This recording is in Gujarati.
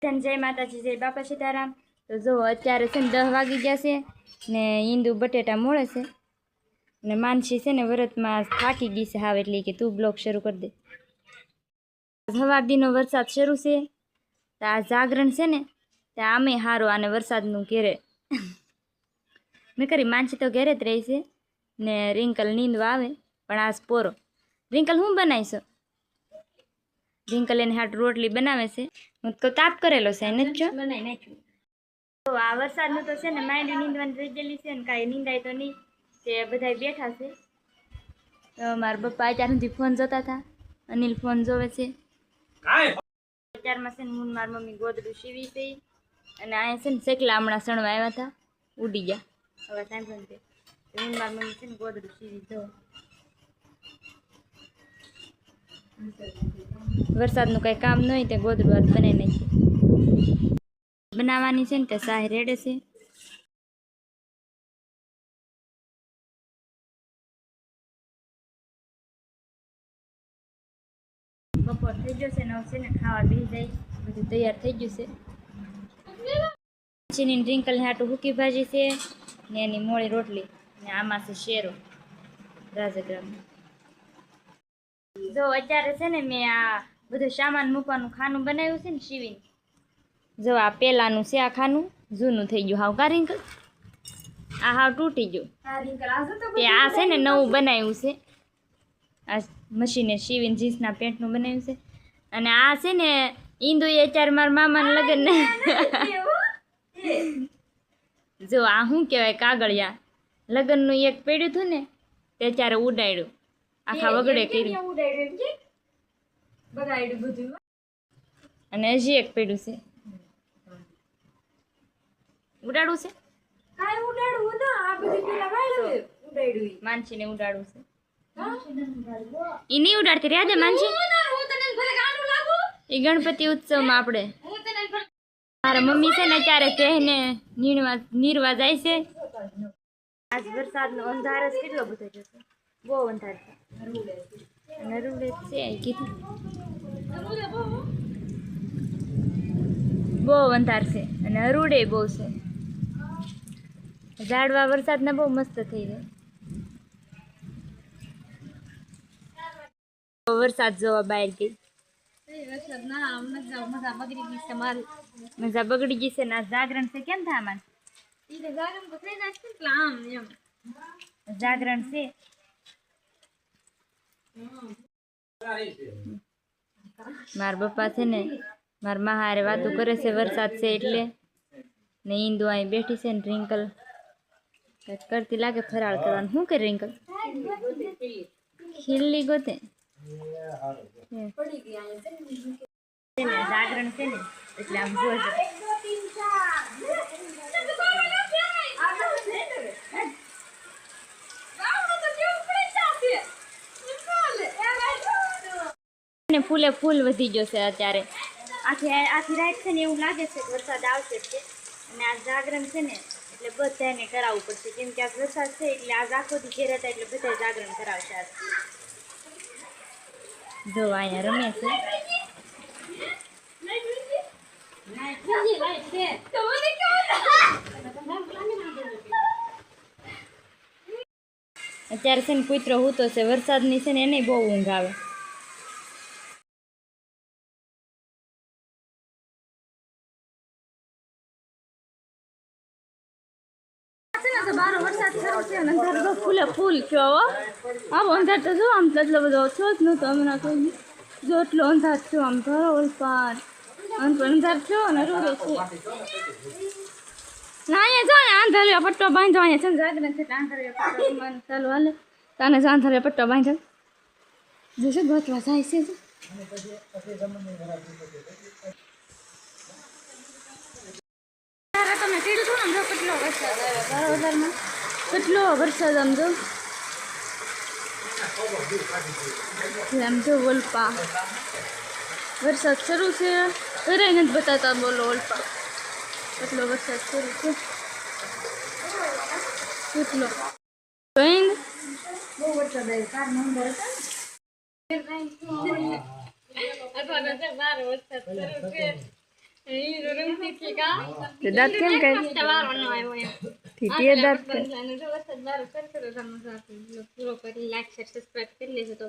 जय माताजी जय बापा सीताराम। तो जो अत्यारे से 10 वागी गया से ने ईंदू बटेटा मोड़े से ने मानसी से ने व्रत में थाकी गई से हाव एटले के तू ब्लॉग शुरू कर दे। सवार दीनो वरसाद शुरू से तो आ जागरण से ने ते आमे हारो आने वरसादनु घेरे मैं करी मानसी तो घेरे ज रही से ने रिंकल नींदवा आवे पण आज पोरो रिंकल हूँ बनाईश रिंकल एने हाट रोटली बनावे से હું તો તાપ કરેલો છે ને જ બનાવી નાખ્યું। તો આ વરસાદનું તો છે ને માંડી નીંદવાની રહી ગયેલી છે ને કાંઈ નીંદાય તો નહીં તે બધા બેઠા છે। તો મારા પપ્પા અત્યાર સુધી ફોન જોતા હતા અનિલ ફોન જોવે છે અત્યારમાં છે ને હું મારી મમ્મી ગોદડું સીવી છે અને અહીંયા છે ને શેકલા હમણાં સણવા આવ્યા હતા ઉડી ગયા હવે સાંભળે છે હું મારી મમ્મી છે ને ગોદડું સીવી જો વરસાદનું કંઈ કામ ન હોય તે ગોદડું હાથ બનાવી નાખીએ બનાવવાની છે ને તે શાહ રેડે છે। બપોર થઈ ગયો છે ને હવે છે ને ખાવા બેસી જાય બધું તૈયાર થઈ ગયું છે। ચીની ડ્રિંકલ હાટું હુકી ભાજી છે ને એની મોળી રોટલી ને આમાં છે શેરો રાજગ્રામ। જો અત્યારે છે ને મેં આ બધું સામાન મૂકવાનું ખાનું બનાવ્યું છે ને સીવીને જો આ પેલાનું છે આ ખાનું જૂનું થઈ ગયું હાવ કા રિંકલ આ હાવ તૂટી ગયું તે આ છે ને નવું બનાવ્યું છે આ મશીને સીવીને જીન્સના પેન્ટનું બનાવ્યું છે અને આ છે ને ઈંદુ અત્યારે મારા મામાને લગ્ન ને જો આ શું કહેવાય કાગળિયા લગ્નનું એક પડ્યું હતું ને તે અત્યારે ઉડાડ્યું આખા વગડે કર્યું અને હજી એક પડ્યું છે ઉડાડવું છે માનસી ને ઉડાડવું છે ઈ નહીં ઉડાડતી રહ્યા દે માનસી એ ગણપતિ ઉત્સવમાં આપણે મારા મમ્મી છે ને અત્યારે કહીને નીરવા જાય છે આજ વરસાદનો અંધાર જ કેટલો બધો જશે બહુ અંધાર છે અને રૂડે છે કીધું બહુ અંધાર છે અને અરુડે બહુ છે ઝાડવા વરસાદના બહુ મસ્ત થઈ જાય વરસાદ જોવા બહાર ગઈ મજા બગડી ગઈ છે ને જાગરણ છે કેમ થાય માન જાગરણ છે મારા પપ્પા છે ને મારા મા હારે વાતો કરે છે વરસાદ છે એટલે ને ઈંદુ અહીં બેઠી છે ને રિંકલ કંઈક કરતી લાગે ફરાળ કરવાનું શું કરે રિંકલ ખીલ્લી ગોતે જાગરણ છે ને એટલે આમ જોજો ફૂલે ફૂલ વધી ગયો છે અત્યારે આખી રાત છે ને એવું લાગે છે કે વરસાદ આવશે છે અને આ જાગરણ છે ને એટલે બધાને કરાવવું પડશે કેમ કે આ વરસાદ છે એટલે આજ આખો દી ઘેર હતા એટલે બધા જાગરણ કરાવશે આજ જો અહીંયા રમે છે અત્યારે છે ને કૂતરો હૂતો છે વરસાદની છે ને એને બહુ ઊંઘ આવે ફૂલે ફૂલ થયો આમ અંધાર તો જો આમ એટલો બધો થયો જ નહોતો હમણાં તો જો એટલો અંધાર થયો આમ ઘરો ઓલપાન અંધાર થયો ને રોડે છે ના અહીંયા જો આંધળીઓ પટ્ટો બાંધો અહીંયા છે ને જાગરણ છે આંધળીઓ પટ્ટો ચાલુ હાલે તને જ આંધળીઓ પટ્ટો બાંધો જોશે ગોતવા જાય છે તમે કીધું હતું ને કેટલો વરસાદ આવે બરોબરમાં કેટલો વરસાદ આમ જો આમ જો ઓલપા વરસાદ શરૂ છે ઘરે નથી બતાવતા બોલો ઓલપા કેટલો વરસાદ શરૂ છે કેટલો બહુ વરસાદ આવ્યો કાર નંબર હતા તે દાંત કેમ કાઢ ઠીક એ દાંત કાઢ પૂરો કરી લાઈક શેર સબસ્ક્રાઇબ કરી લેજો તો